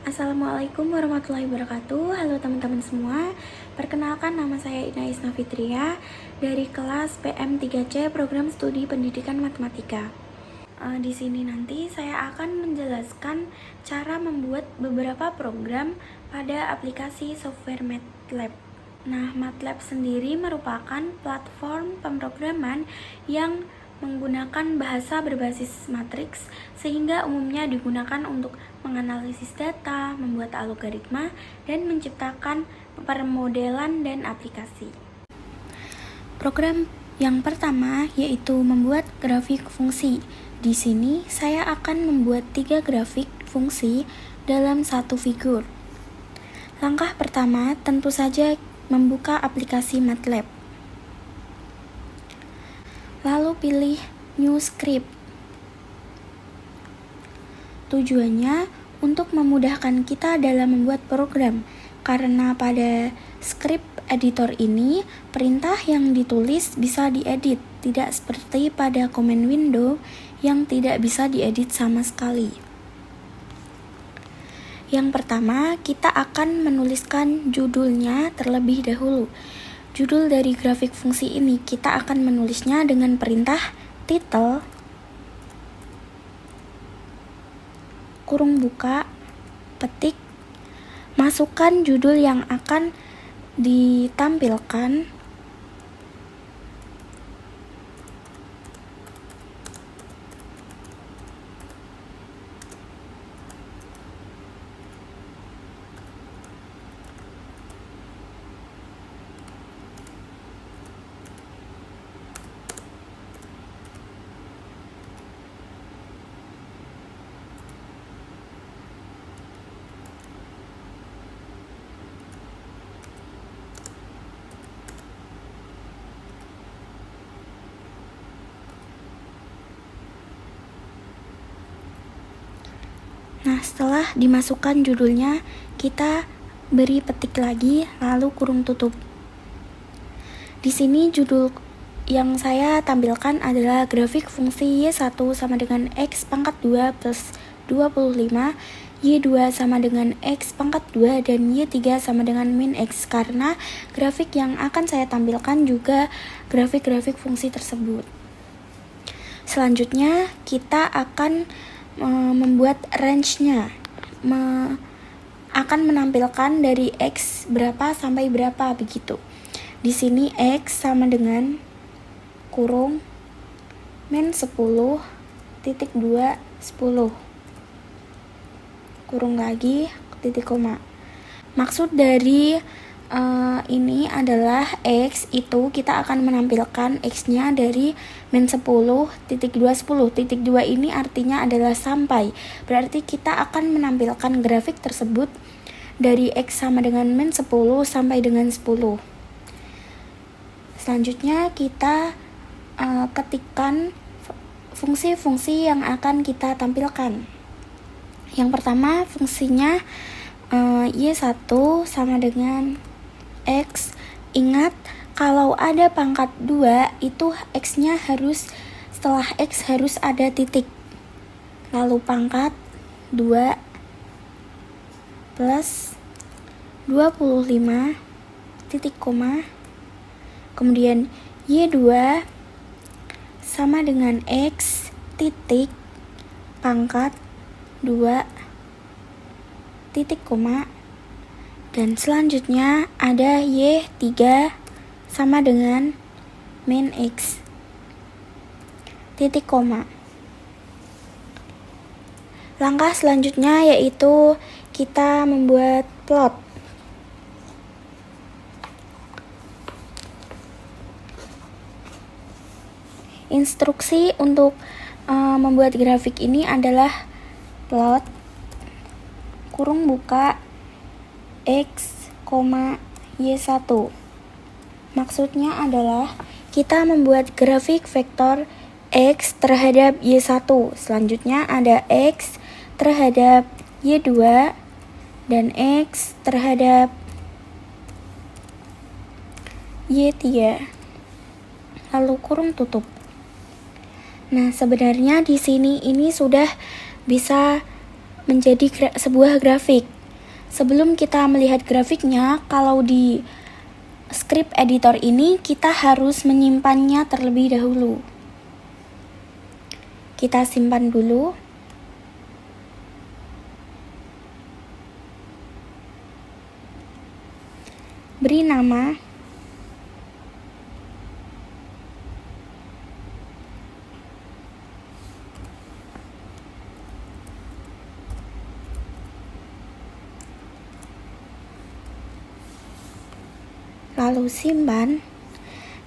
Assalamualaikum warahmatullahi wabarakatuh. Halo teman-teman semua. Perkenalkan, nama saya Ina Isna Fitria dari kelas PM 3C Program Studi Pendidikan Matematika. Di sini nanti saya akan menjelaskan cara membuat beberapa program pada aplikasi software MATLAB. Nah, MATLAB sendiri merupakan platform pemrograman yang menggunakan bahasa berbasis matriks, sehingga umumnya digunakan untuk menganalisis data, membuat algoritma, dan menciptakan permodelan dan aplikasi. Program yang pertama yaitu membuat grafik fungsi. Di sini saya akan membuat 3 grafik fungsi dalam satu figur. Langkah pertama tentu saja membuka aplikasi MATLAB. Lalu pilih New Script. Tujuannya untuk memudahkan kita dalam membuat program, karena pada script editor ini perintah yang ditulis bisa diedit, tidak seperti pada command window yang tidak bisa diedit sama sekali. Yang pertama, kita akan menuliskan judulnya terlebih dahulu. Judul dari grafik fungsi ini kita akan menulisnya dengan perintah title kurung buka petik, masukkan judul yang akan ditampilkan, Nah, setelah dimasukkan judulnya, kita beri petik lagi, lalu kurung tutup. Di sini judul yang saya tampilkan adalah grafik fungsi Y1 sama dengan X pangkat 2 plus 25, Y2 sama dengan X pangkat 2, dan Y3 sama dengan min X, karena grafik yang akan saya tampilkan juga grafik-grafik fungsi tersebut. Selanjutnya, kita akan membuat range-nya, akan menampilkan dari X berapa sampai berapa begitu. Di sini X sama dengan kurung min 10 titik 2 10 kurung lagi titik koma. Maksud dari ini adalah X itu kita akan menampilkan X-nya dari min 10 titik 2 10. Titik 2 ini artinya adalah sampai. Berarti kita akan menampilkan grafik tersebut dari X sama dengan min 10 sampai dengan 10. Selanjutnya kita ketikkan fungsi-fungsi yang akan kita tampilkan. Yang pertama fungsinya Y1 sama dengan X. Ingat, kalau ada pangkat 2 itu X-nya harus, setelah X harus ada titik. Lalu pangkat 2 plus 25 titik koma. Kemudian Y2 sama dengan X titik pangkat 2 titik koma. Dan selanjutnya ada Y3 sama dengan min X titik koma. Langkah selanjutnya yaitu kita membuat plot. Instruksi untuk membuat grafik ini adalah plot kurung buka X, Y1. Maksudnya adalah kita membuat grafik vektor X terhadap Y1. Selanjutnya ada X terhadap Y2 dan X terhadap Y3. Lalu kurung tutup. Nah, sebenarnya di sini ini sudah bisa menjadi sebuah grafik. Sebelum kita melihat grafiknya, kalau di script editor ini kita harus menyimpannya terlebih dahulu. Kita simpan dulu. Beri nama. Lalu simpan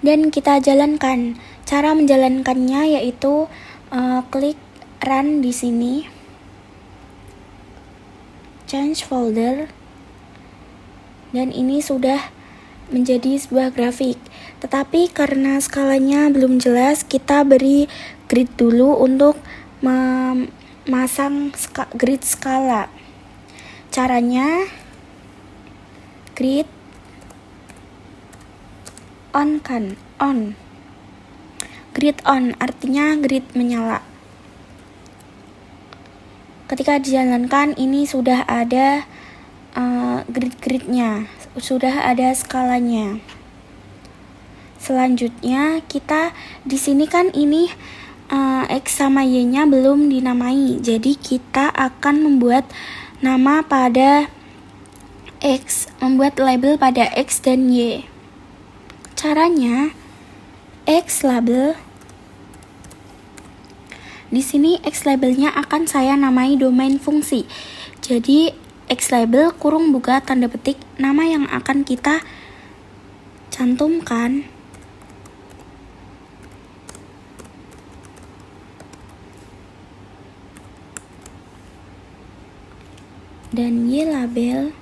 dan kita jalankan. Cara menjalankannya yaitu klik run di sini, change folder, dan ini sudah menjadi sebuah grafik. Tetapi karena skalanya belum jelas, kita beri grid dulu untuk memasang grid skala. Caranya grid on grid on artinya grid menyala. Ketika dijalankan, ini sudah ada grid-gridnya, sudah ada skalanya. Selanjutnya kita di sini kan ini X sama Y-nya belum dinamai, jadi kita akan membuat nama pada X, membuat label pada X dan Y. Caranya X label. Di sini X labelnya akan saya namai domain fungsi. Jadi X label kurung buka tanda petik nama yang akan kita cantumkan. Dan Y label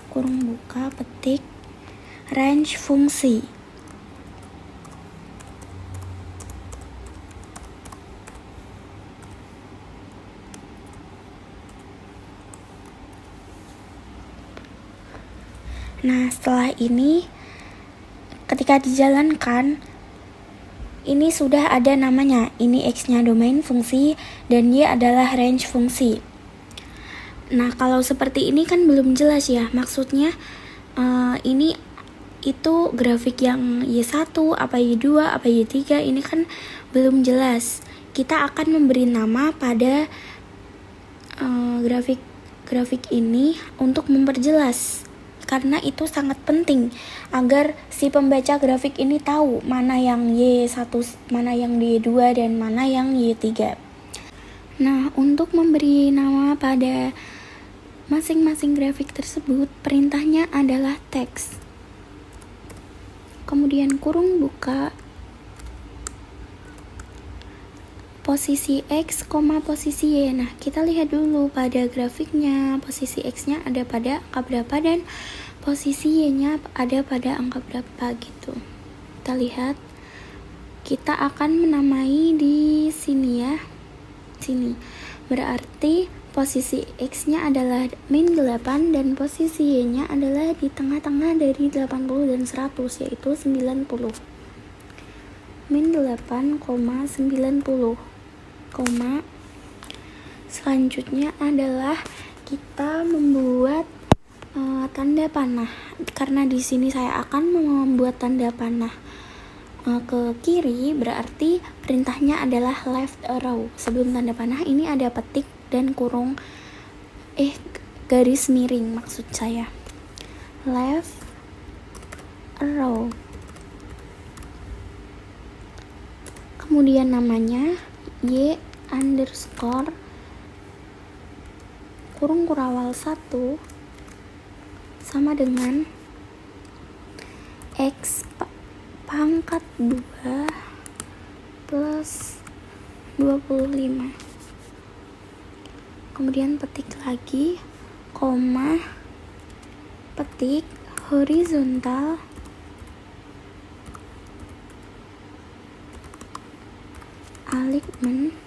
kurung buka petik range fungsi. Nah, setelah ini ketika dijalankan, ini sudah ada namanya. Ini X-nya domain fungsi dan Y adalah range fungsi. Nah, kalau seperti ini kan belum jelas ya, maksudnya ini itu grafik yang Y1, apa Y2, apa Y3, ini kan belum jelas. Kita akan memberi nama pada grafik ini untuk memperjelas, karena itu sangat penting agar si pembaca grafik ini tahu mana yang Y1, mana yang Y2, dan mana yang Y3. Nah, untuk memberi nama pada masing-masing grafik tersebut, perintahnya adalah teks. Kemudian kurung buka posisi X, posisi Y. Nah, kita lihat dulu pada grafiknya, posisi X-nya ada pada angka berapa dan posisi Y-nya ada pada angka berapa gitu. Kita lihat, kita akan menamai di sini ya. Sini. Berarti posisi X-nya adalah min 8 dan posisi Y-nya adalah di tengah-tengah dari 80 dan 100, yaitu 90. Min 8,90. Selanjutnya adalah kita membuat tanda panah. Karena di sini saya akan membuat tanda panah ke kiri, berarti perintahnya adalah left arrow. Sebelum tanda panah ini ada petik dan kurung garis miring, maksud saya left arrow. Kemudian namanya Y underscore kurung kurawal 1 sama dengan X pangkat 2 plus 25. Kemudian petik lagi, koma, petik horizontal alignment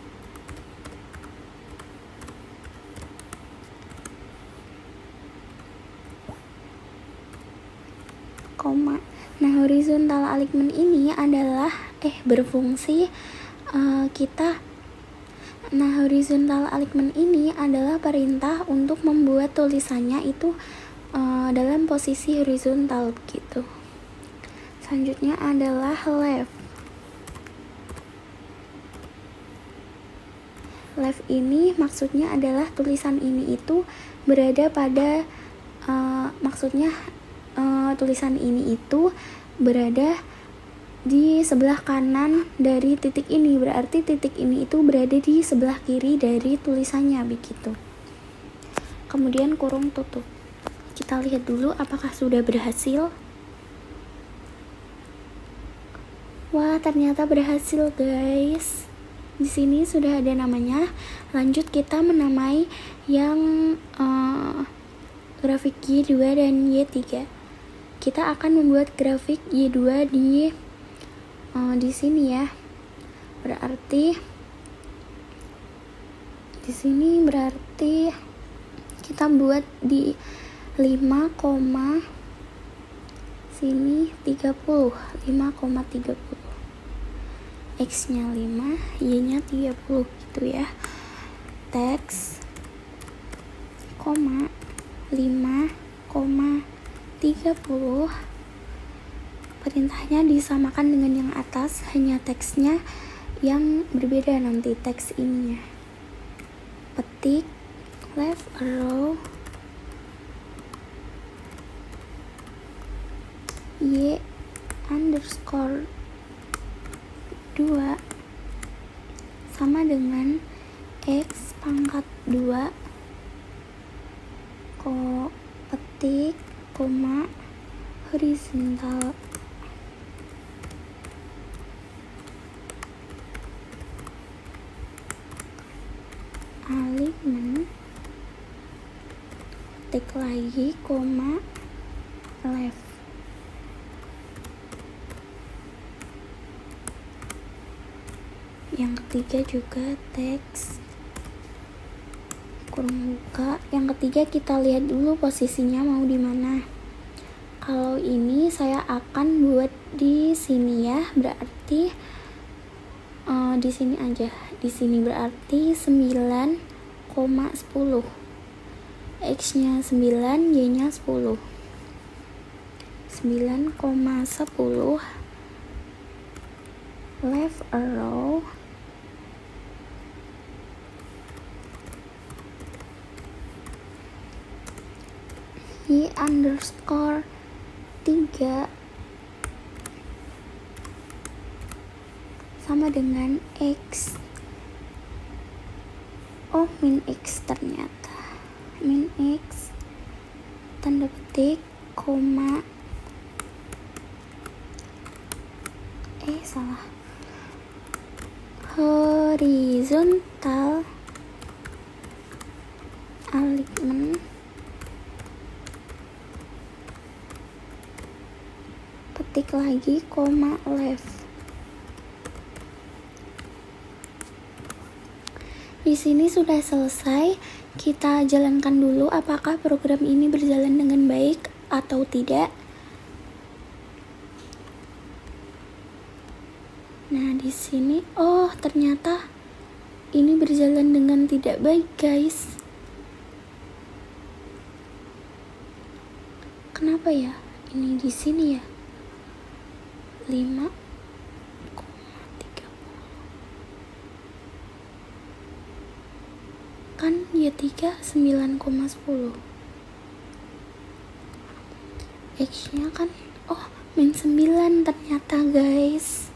koma. Nah, horizontal alignment ini adalah berfungsi kita Nah, horizontal alignment ini adalah perintah untuk membuat tulisannya itu dalam posisi horizontal begitu. Selanjutnya adalah left. Left ini maksudnya adalah tulisan ini itu berada pada tulisan ini itu berada di sebelah kanan dari titik ini, berarti titik ini itu berada di sebelah kiri dari tulisannya begitu. Kemudian kurung tutup. Kita lihat dulu apakah sudah berhasil. Wah, ternyata berhasil, guys. Di sini sudah ada namanya. Lanjut kita menamai yang grafik Y2 dan Y3. Kita akan membuat grafik Y2 di sini ya. Berarti di sini kita buat di 5, sini 30, 5,30. X-nya 5, Y-nya 30 gitu ya. Teks, 5,30. Perintahnya disamakan dengan yang atas, hanya teksnya yang berbeda nanti teks ininya. Petik left arrow Y underscore 2 sama dengan X pangkat 2 petik, koma, horizontal alignment, petik lagi, koma, left. Yang ketiga juga teks kurung buka. Yang ketiga kita lihat dulu posisinya mau di mana. Kalau ini saya akan buat di sini ya, berarti di sini aja. Di sini berarti 9,10. X-nya 9, Y-nya 10. 9,10 left arrow Y underscore 3 sama dengan X. Oh, min X ternyata. Min X tanda petik, koma, salah. Horizontal alignment petik lagi, koma, left. Di sini sudah selesai. Kita jalankan dulu apakah program ini berjalan dengan baik atau tidak. Nah, di sini ternyata ini berjalan dengan tidak baik, guys. Kenapa ya? Ini di sini ya. 5,30. Kan Y3 9,10. X-nya kan min 9 ternyata, guys.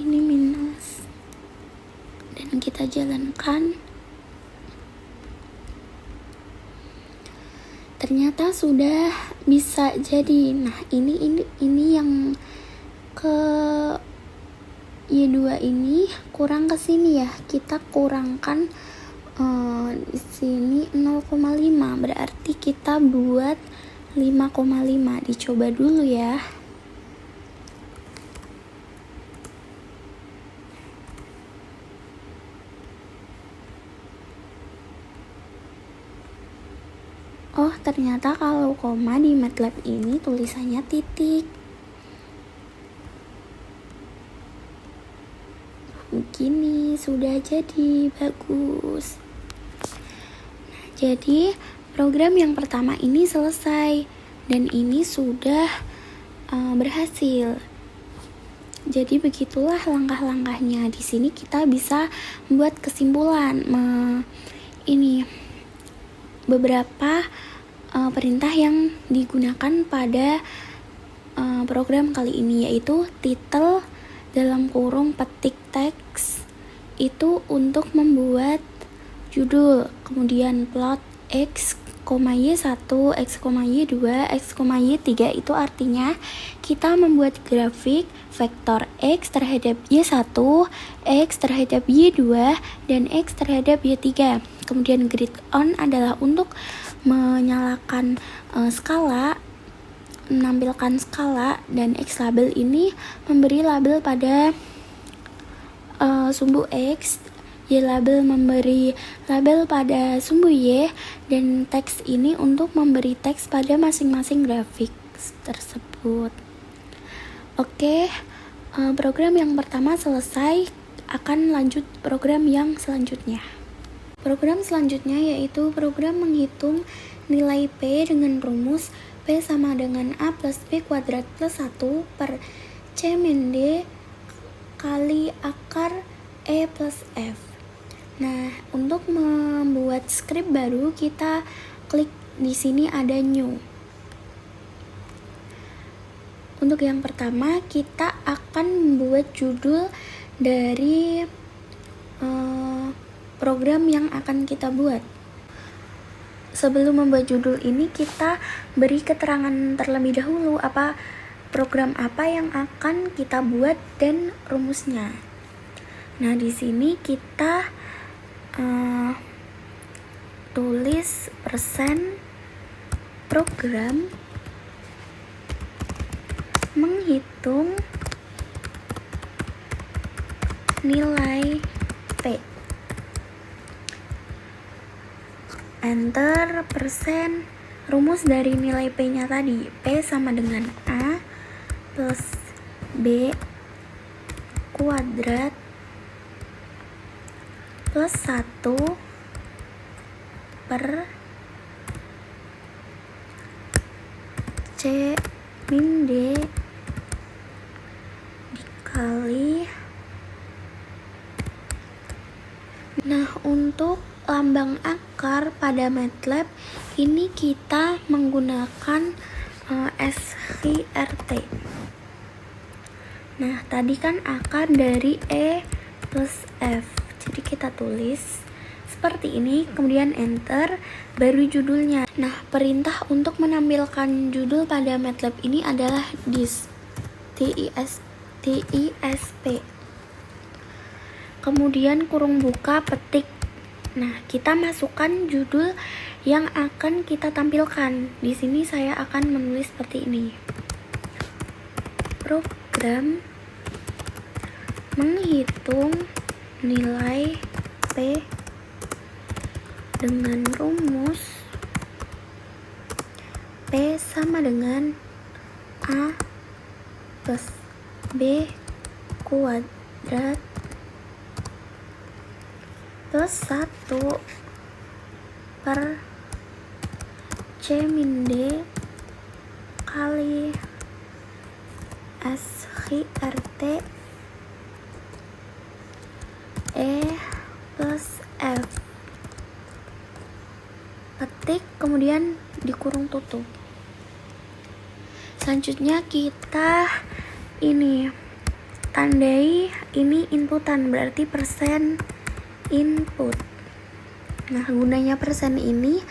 Ini minus. Dan kita jalankan. Ternyata sudah bisa jadi. Nah, ini yang ke Y2 ini kurang ke sini ya. Kita kurangkan di sini 0,5. Berarti kita buat 5,5. Dicoba dulu ya. Oh, ternyata kalau koma di MATLAB ini tulisannya titik. begini sudah jadi bagus. Jadi program yang pertama ini selesai dan ini sudah berhasil. Jadi begitulah langkah-langkahnya. Di sini kita bisa membuat kesimpulan. Ini beberapa perintah yang digunakan pada program kali ini, yaitu title dalam kurung petik teks itu untuk membuat judul, kemudian plot X, Y1, X, Y2, X, Y3 itu artinya kita membuat grafik vektor X terhadap Y1, X terhadap Y2, dan X terhadap Y3. Kemudian grid on adalah untuk menyalakan skala, menampilkan skala, dan X label ini memberi label pada sumbu X, Y label memberi label pada sumbu Y, dan teks ini untuk memberi teks pada masing-masing grafik tersebut. Oke, program yang pertama selesai, akan lanjut program yang selanjutnya. Program selanjutnya yaitu program menghitung nilai P dengan rumus P sama dengan A plus B kuadrat plus 1 per C min D kali akar E plus F. Nah, untuk membuat script baru kita klik di sini ada new. Untuk yang pertama kita akan membuat judul dari program yang akan kita buat. Sebelum membuat judul ini kita beri keterangan terlebih dahulu program apa yang akan kita buat dan rumusnya. Nah, di sini kita tulis persen program menghitung nilai P. Enter persen rumus dari nilai P-nya tadi. P sama dengan A plus B kuadrat plus 1 per C min D dikali. Nah, untuk lambang akar pada MATLAB ini kita menggunakan SQRT. Nah, tadi kan akar dari E plus F. Jadi kita tulis seperti ini, kemudian enter, baru judulnya. Nah, perintah untuk menampilkan judul pada MATLAB ini adalah TISP. Kemudian kurung buka petik. Nah, kita masukkan judul yang akan kita tampilkan. Di sini saya akan menulis seperti ini. Program menghitung nilai P dengan rumus P sama dengan A plus B kuadrat plus 1 per C min D kali SQRT E plus F. Petik, kemudian dikurung tutup. Selanjutnya kita ini tandai ini inputan, berarti persen input. Nah, gunanya persen ini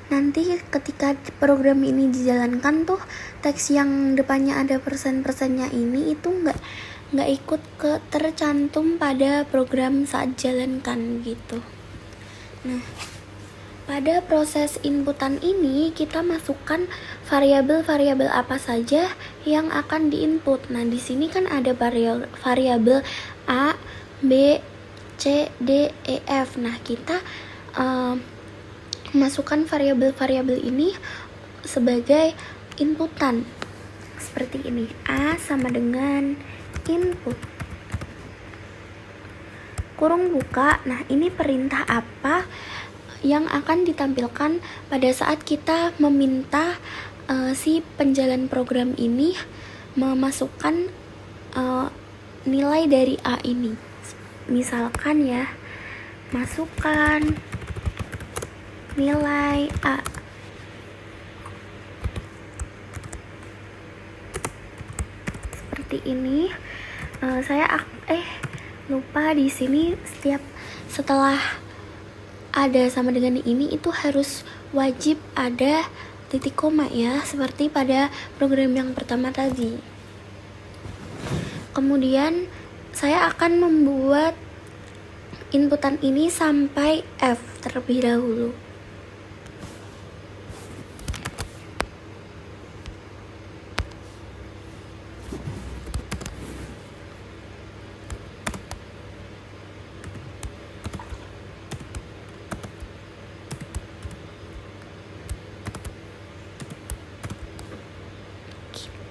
nanti ketika program ini dijalankan tuh teks yang depannya ada persen-persennya ini itu nggak ikut tercantum pada program saat jalankan gitu. Nah, pada proses inputan ini kita masukkan variabel-variabel apa saja yang akan diinput. Nah, di sini kan ada variabel A, B, C, D, E, F. Nah, kita masukkan variabel-variabel ini sebagai inputan. Seperti ini. A sama dengan input. kurung buka. Nah, ini perintah apa yang akan ditampilkan pada saat kita meminta si penjalan program ini memasukkan nilai dari A ini. Misalkan ya, masukkan nilai A. Seperti ini. Saya lupa di sini setelah ada sama dengan ini itu harus wajib ada titik koma ya, seperti pada program yang pertama tadi. Kemudian saya akan membuat inputan ini sampai F terlebih dahulu.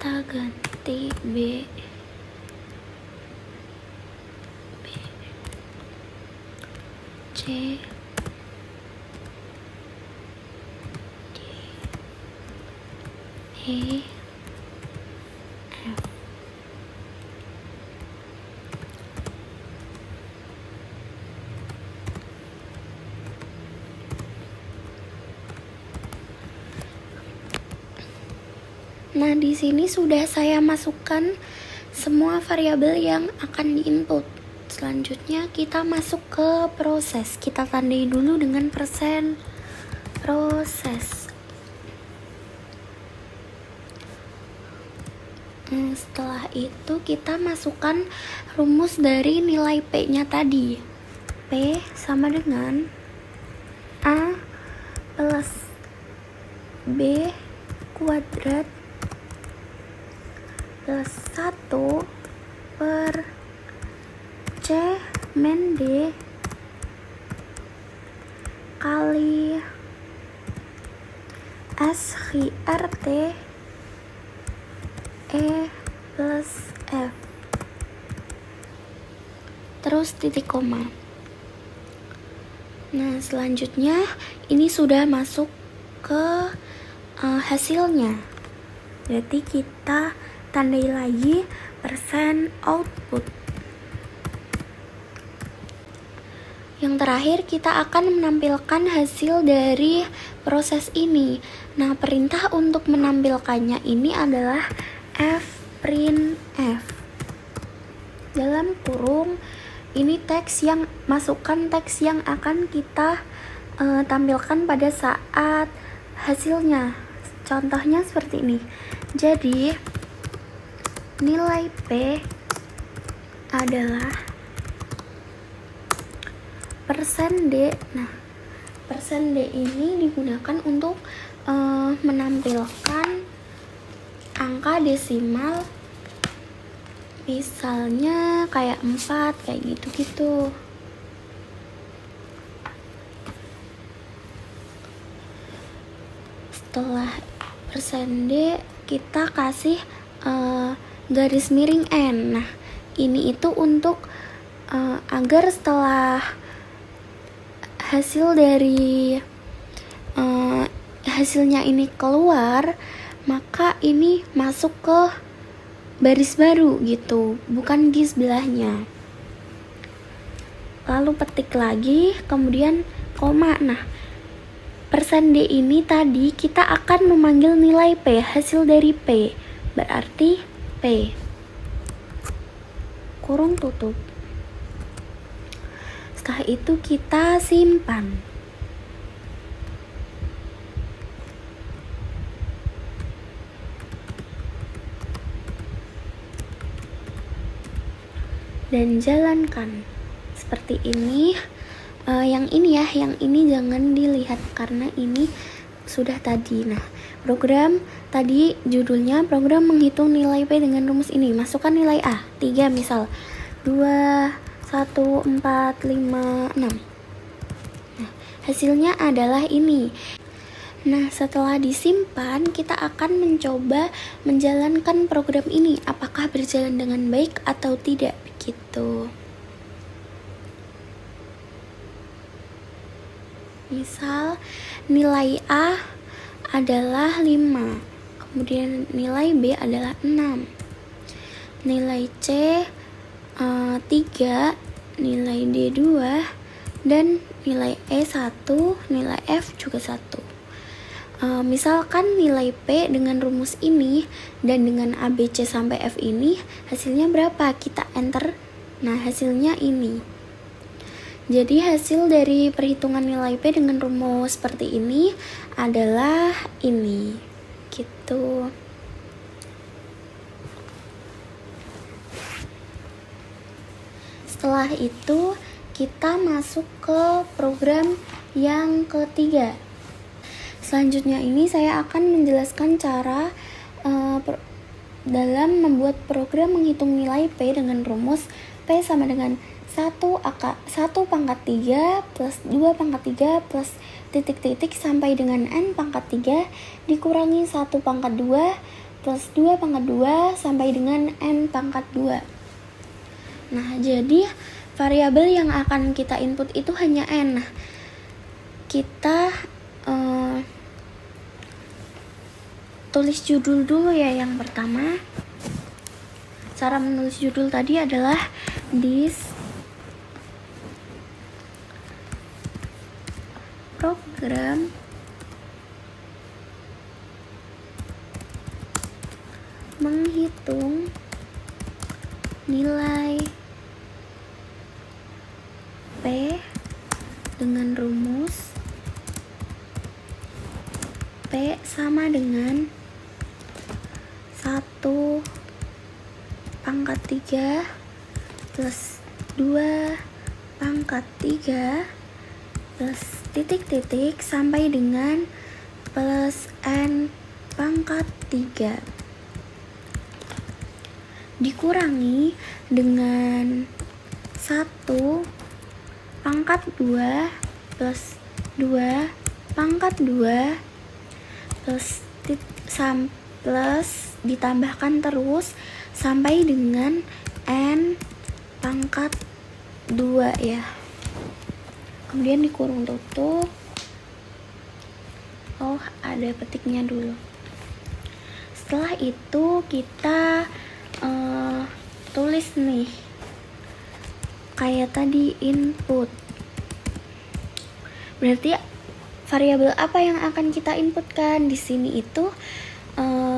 Kita ganti B, C, D, E, F. Nah, di sini sudah saya masukkan semua variabel yang akan diinput. Selanjutnya kita masuk ke proses. Kita tandai dulu dengan persen proses. Setelah itu kita masukkan rumus dari nilai P-nya tadi. P sama dengan A plus B kuadrat plus 1 per C min D kali SQRT E plus F, terus titik koma. Nah, selanjutnya ini sudah masuk ke hasilnya. Berarti kita tandai lagi persen output. Yang terakhir kita akan menampilkan hasil dari proses ini. Nah, perintah untuk menampilkannya ini adalah fprintf. Dalam kurung ini masukkan teks yang akan kita tampilkan pada saat hasilnya. Contohnya seperti ini. Jadi nilai P adalah persen D. Nah, persen D ini digunakan untuk menampilkan angka desimal, misalnya kayak 4, kayak gitu-gitu. Setelah persen D kita kasih garis miring N. Nah, ini itu untuk agar setelah hasil dari hasilnya ini keluar, maka ini masuk ke baris baru gitu, bukan di sebelahnya. Lalu petik lagi, kemudian koma. Nah, persen D ini tadi kita akan memanggil nilai P, hasil dari P. Berarti P kurung tutup. Setelah itu kita simpan. Dan jalankan. Seperti ini. Yang ini jangan dilihat karena ini sudah tadi. Nah, program tadi judulnya program menghitung nilai P dengan rumus ini. Masukkan nilai A, 3 misal. 2, 1, 4, 5, 6. Nah, hasilnya adalah ini. Nah, setelah disimpan, kita akan mencoba menjalankan program ini. Apakah berjalan dengan baik atau tidak, begitu. Misal nilai A adalah 5, kemudian nilai B adalah 6, nilai C 3, nilai D 2, dan nilai E 1, nilai F juga 1. Misalkan nilai P dengan rumus ini dan dengan A, B, C sampai F ini hasilnya berapa? Kita enter. Nah, hasilnya ini. Jadi hasil dari perhitungan nilai P dengan rumus seperti ini adalah ini. Gitu. Setelah itu kita masuk ke program yang ketiga. Selanjutnya ini saya akan menjelaskan cara dalam membuat program menghitung nilai P dengan rumus P sama dengan 1 pangkat 3 plus 2 pangkat 3 plus titik-titik sampai dengan N pangkat 3 dikurangi 1 pangkat 2 plus 2 pangkat 2 sampai dengan N pangkat 2. Nah, jadi variabel yang akan kita input itu hanya N. Nah, kita tulis judul dulu ya. Yang pertama, cara menulis judul tadi adalah this program menghitung nilai P dengan rumus P sama dengan 1 pangkat 3 plus 2 pangkat 3 plus titik-titik sampai dengan plus N pangkat 3 dikurangi dengan 1 pangkat 2 plus 2 pangkat 2 plus ditambahkan terus sampai dengan N pangkat 2 ya. Kemudian dikurung tutup. Oh, ada petiknya dulu. Setelah itu kita tulis nih kayak tadi input. Berarti variabel apa yang akan kita inputkan di sini itu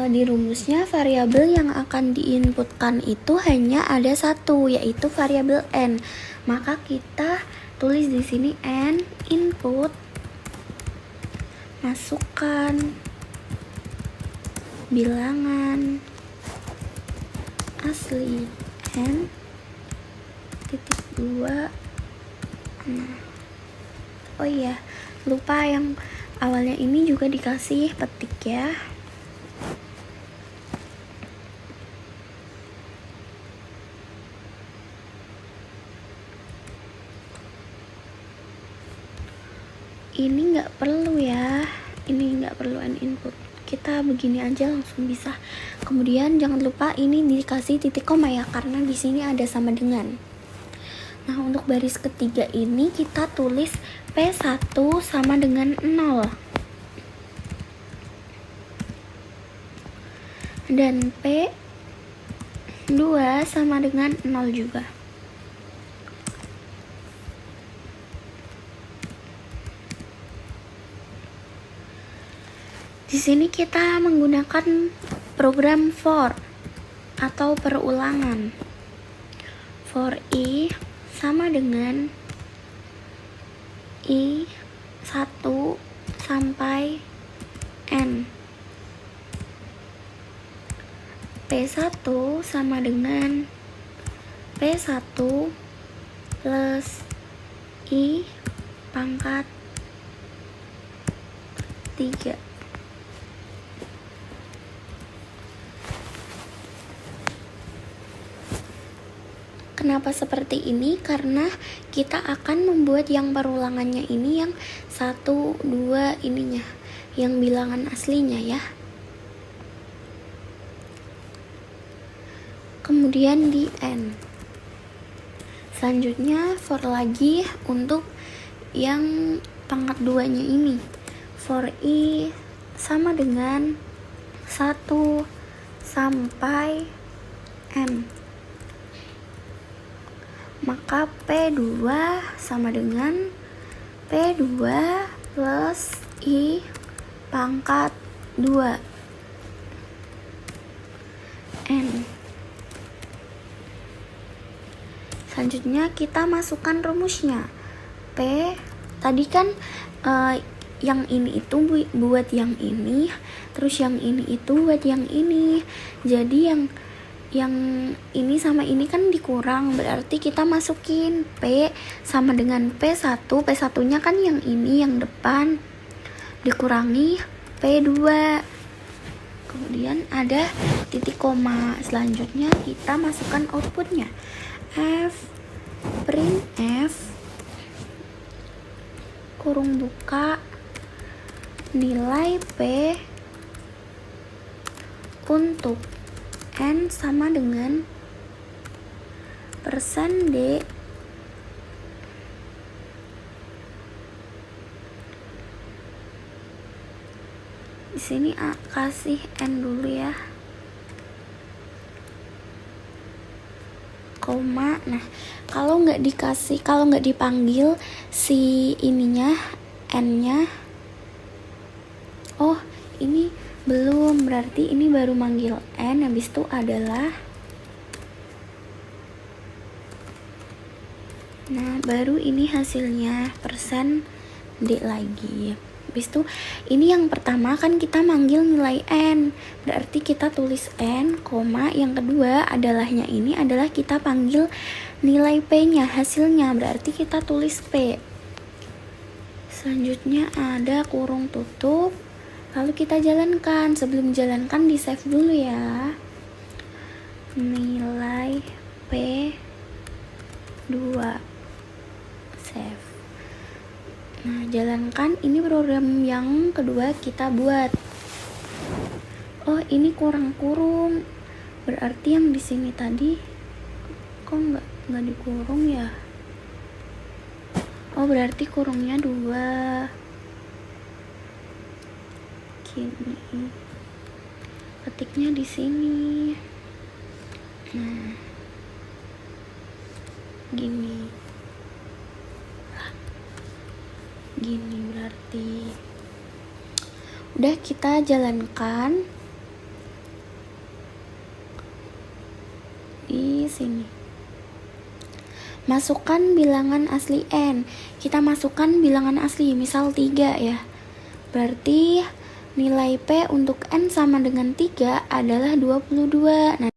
di rumusnya variabel yang akan diinputkan itu hanya ada satu, yaitu variabel N. Maka kita tulis di sini N input, masukkan bilangan asli N titik 2. Oh iya, lupa yang awalnya ini juga dikasih petik ya. Ini nggak perlu ya, ini nggak perlu N input, kita begini aja langsung bisa. Kemudian jangan lupa ini dikasih titik koma ya, karena di sini ada sama dengan. Nah, untuk baris ketiga ini kita tulis P1 sama dengan 0 dan P2 sama dengan 0 juga. Di sini kita menggunakan program for atau perulangan. For I sama dengan I1 sampai N. P1 sama dengan P1 plus I pangkat 3. Kenapa seperti ini? Karena kita akan membuat yang perulangannya ini yang 1, 2 ininya, yang bilangan aslinya ya. Kemudian di N. Selanjutnya for lagi untuk yang pangkat 2 nya ini. For I sama dengan 1 sampai M, maka P2 sama dengan P2 plus I pangkat 2 N. Selanjutnya kita masukkan rumusnya. P tadi kan yang ini itu buat yang ini, terus yang ini itu buat yang ini. Jadi yang ini sama ini kan dikurang, berarti kita masukin P sama dengan P1. P1 nya kan yang ini, yang depan, dikurangi P2, kemudian ada titik koma. Selanjutnya kita masukkan outputnya. F print F kurung buka nilai P untuk N sama dengan persen D di sini kasih N dulu ya, koma. Nah, kalau nggak dipanggil si ininya, N-nya, oh ini belum, berarti ini baru manggil N, habis itu adalah, nah baru ini hasilnya persen D lagi. Habis itu ini yang pertama kan kita manggil nilai N, berarti kita tulis N, koma, yang kedua adalahnya ini adalah kita panggil nilai P nya, hasilnya, berarti kita tulis P. Selanjutnya ada kurung tutup, lalu kita jalankan. Sebelum jalankan di save dulu ya. Nilai P2 save. Nah, jalankan. Ini program yang kedua kita buat. Oh, ini kurang, berarti yang di sini tadi kok nggak dikurung ya? Oh, berarti kurungnya 2. Gini, ketiknya di sini. Nah, gini berarti udah, kita jalankan di sini. Masukkan bilangan asli N. Kita masukkan bilangan asli, misal 3 ya. Berarti nilai P untuk N sama dengan 3 adalah 22. Nah,